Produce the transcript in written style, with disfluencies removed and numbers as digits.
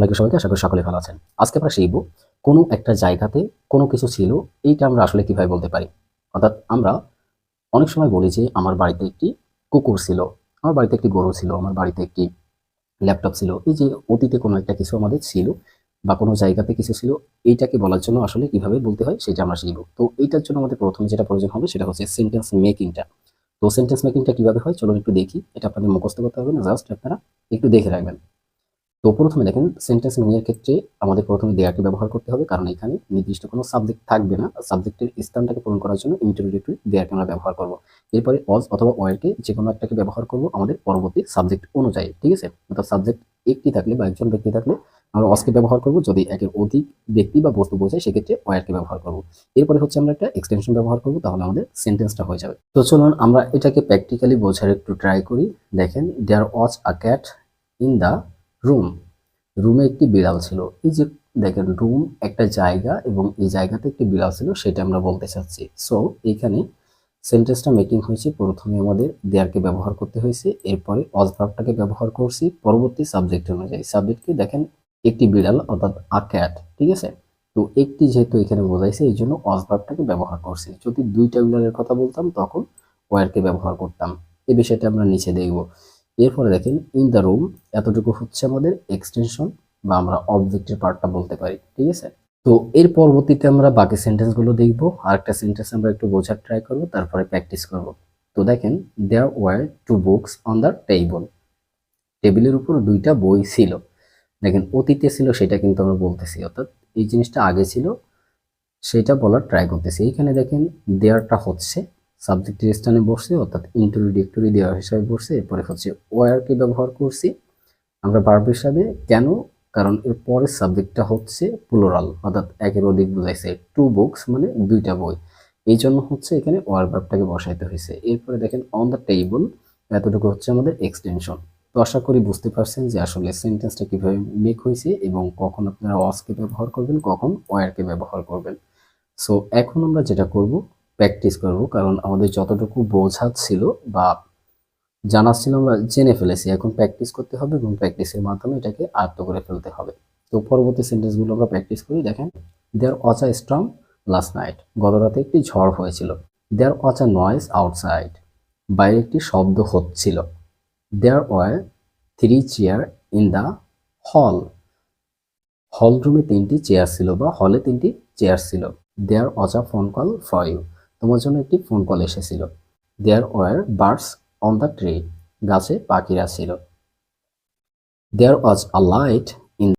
আসসালামু আলাইকুম সবাইকে, আশা করি সকলে ভালো আছেন। আজকে আমরা শিখব কোনো একটা জায়গাতে কোনো কিছু ছিল, এইটা আমরা আসলে কিভাবে বলতে পারি। অর্থাৎ আমরা অনেক সময় বলি যে আমার বাড়িতে একটি কুকুর ছিল, আমার বাড়িতে একটি গরু ছিল, আমার বাড়িতে একটি ল্যাপটপ ছিল। এই যে অতীতে কোনো একটা কিছু আমাদের ছিল বা কোনো জায়গাতে কিছু ছিল, এইটাকে বলার জন্য আসলে কিভাবে বলতে হয় সেটা আমরা শিখব। তো এইটার জন্য আমাদের প্রথমে যেটা প্রয়োজন হবে সেটা হচ্ছে সেন্টেন্স মেকিংটা। তো সেন্টেন্স মেকিংটা কিভাবে হয় চলুন একটু দেখি। এটা আপনাদের মুখস্থ করতে হবে না, জাস্ট আপনারা একটু দেখে রাখবেন। তো প্রথমে দেখেন সেন্টেন্স মিনিং এর ক্ষেত্রে আমাদের প্রথমে দেয়ারকে ব্যবহার করতে হবে, কারণ এখানে নির্দিষ্ট কোনো সাবজেক্ট থাকবে না। সাবজেক্টের স্থানটাকে পূরণ করার জন্য ইন্টারোগেটরি দেয়ারকে আমরা ব্যবহার করব। এরপরে অজ অথবা ওয়ারকে যে কোনো একটাকে ব্যবহার করব আমাদের পরবর্তী সাবজেক্ট অনুযায়ী, ঠিক আছে। অর্থাৎ সাবজেক্ট একটি থাকলে বা একজন ব্যক্তি থাকলে আমরা অজকে ব্যবহার করব, যদি একের অধিক ব্যক্তি বা বস্তু বোঝায় সেক্ষেত্রে ওয়ারকে ব্যবহার করব। এরপরে হচ্ছে আমরা একটা এক্সটেনশন ব্যবহার করব, তাহলে আমাদের সেন্টেন্সটা হয়ে যাবে। তো চলুন আমরা এটাকে প্র্যাকটিক্যালি বোঝার একটু ট্রাই করি। দেখেন, there was a cat in the room. রুমে একটি বিড়াল ছিল। এই যে দেখেন, রুম একটা জায়গা এবং এই জায়গাতে একটি বিড়াল ছিল, সেটা আমরা বলতে চাচ্ছি। সো এইখানে সেন্টেন্সটা মেকিং হয়েছে, প্রথমে আমাদের দেয়ারকে ব্যবহার করতে হয়েছে, এরপরে অজ ভার্বটাকে ব্যবহার করছি পরবর্তী সাবজেক্ট অনুযায়ী। সাবজেক্টকে দেখেন একটি বিড়াল অর্থাৎ আ ক্যাট, ঠিক আছে। তো একটি যেহেতু এখানে বোঝাইছে এই জন্য অজ ভার্বটাকে ব্যবহার করছি। যদি দুইটা বিড়ালের কথা বলতাম তখন ওয়ারকে ব্যবহার করতাম। এই বিষয়টা আমরা নিচে দেখব। এরপরে দেখেন ইন দ্য রুম, এতটুকু হচ্ছে আমাদের এক্সটেনশন বা আমরা অবজেক্টের পার্টটা বলতে পারি, ঠিক আছে। তো এর পরবর্তীতে আমরা বাকি সেন্টেন্সগুলো দেখবো, আর একটা সেন্টেন্স আমরা একটু বোঝার ট্রাই করব, তারপরে প্র্যাকটিস করব। তো দেখেন, there were two books on the table. টেবিলের উপর দুইটা বই ছিল। দেখেন অতীতে ছিল সেটা কিন্তু আমরা বলতেছি, অর্থাৎ এই জিনিসটা আগে ছিল সেটা বলার ট্রাই করতেছি। এইখানে দেখেন দেয়ারটা হচ্ছে সাবজেক্টের স্থানে বসছে, অর্থাৎ ইন্ট্রোডিক্টরি দেওয়ার হিসাবে বসছে। এরপরে হচ্ছে ওয়ারকে ব্যবহার করছি আমরা ভার্ব হিসাবে। কেন? কারণ এর পরের সাবজেক্টটা হচ্ছে প্লুরাল, অর্থাৎ একের অধিক বুঝাইছে। টু বুকস মানে দুইটা বই, এই জন্য হচ্ছে এখানে ওয়ার ভার্বটাকে বসাইতে হয়েছে। এরপরে দেখেন অন দ্য টেবল, এতটুকু হচ্ছে আমাদের এক্সটেনশন। তো আশা করি বুঝতে পারছেন যে আসলে সেন্টেন্সটা কিভাবে মেক হয়েছে এবং কখন আপনারা ওয়াজকে ব্যবহার করবেন, কখন ওয়ারকে ব্যবহার করবেন। সো এখন আমরা যেটা করব, প্র্যাকটিস করব, কারণ আমাদের যতটুকু বোঝা ছিল বা জানা ছিল আমরা জেনে ফেলেছি। এখন প্র্যাকটিস করতে হবে এবং প্র্যাকটিসের মাধ্যমে এটাকে আয়ত্ত করে ফেলতে হবে। তো পরবর্তী সেন্টেন্সগুলো আমরা প্র্যাকটিস করি। দেখেন, there was a storm last night. গত রাতে একটি ঝড় হয়েছিল। There was a noise outside. বাইরে একটি শব্দ হচ্ছিল। There were three chair in the hall. Hall রুমে তিনটি চেয়ার ছিল বা হলে তিনটি চেয়ার ছিল। There was a phone call for you. তোমার জন্য একটি ফোন কল এসেছিল। There were birds on the tree. গাছে পাখিরা ছিল। There was a light